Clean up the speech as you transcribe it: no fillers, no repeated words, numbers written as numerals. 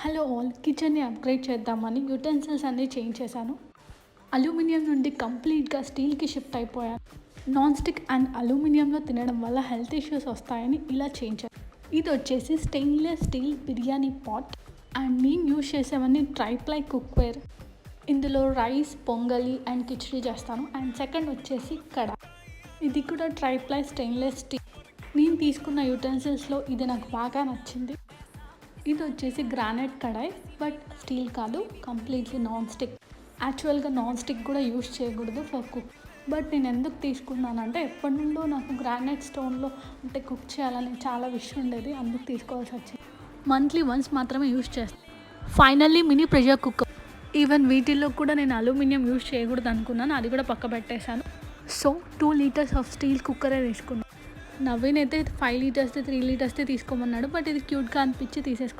Hello all, కిచెన్ని upgrade చేద్దామని utensils అన్నీ change చేశాను. అల్యూమినియం నుండి కంప్లీట్గా స్టీల్కి షిఫ్ట్ అయిపోయాను. నాన్ స్టిక్ అండ్ అల్యూమినియంలో తినడం వల్ల హెల్త్ ఇష్యూస్ వస్తాయని ఇలా చేంజ్ చేశాను. ఇది వచ్చేసి stainless steel biryani pot and నేను యూజ్ చేసేవన్నీ ట్రైప్లై కుక్వేర్. ఇందులో రైస్, పొంగలి అండ్ కిచడీ చేస్తాను. అండ్ సెకండ్ వచ్చేసి కడాయి. ఇది కూడా ట్రైప్లై స్టెయిన్లెస్ స్టీల్. నేను తీసుకున్న యుటెన్సిల్స్లో ఇది నాకు బాగా నచ్చింది. ఇది వచ్చేసి గ్రానైట్ కడాయి, బట్ స్టీల్ కాదు, కంప్లీట్లీ నాన్ స్టిక్. యాక్చువల్గా నాన్ స్టిక్ కూడా యూజ్ చేయకూడదు ఫర్ కుక్, బట్ నేను ఎందుకు తీసుకున్నానంటే ఎప్పటి నుండో నాకు గ్రానైట్ స్టోన్లో అంటే కుక్ చేయాలని చాలా విష్ ఉండేది, అందుకు తీసుకోవాల్సి వచ్చింది. మంత్లీ వన్స్ మాత్రమే యూజ్ చేస్తాను. Finally mini pressure cooker. Even వీటిల్లో కూడా నేను అల్యూమినియం యూజ్ చేయకూడదు అనుకున్నాను, అది కూడా పక్క పెట్టేశాను. సో 2 లీటర్స్ ఆఫ్ స్టీల్ కుక్కరే తీసుకున్నాను. నవీన్ అయితే 5 లీటర్స్ది 3 లీటర్స్ది తీసుకోమన్నాడు, బట్ ఇది క్యూట్గా అనిపించి తీసేసుకున్నాను.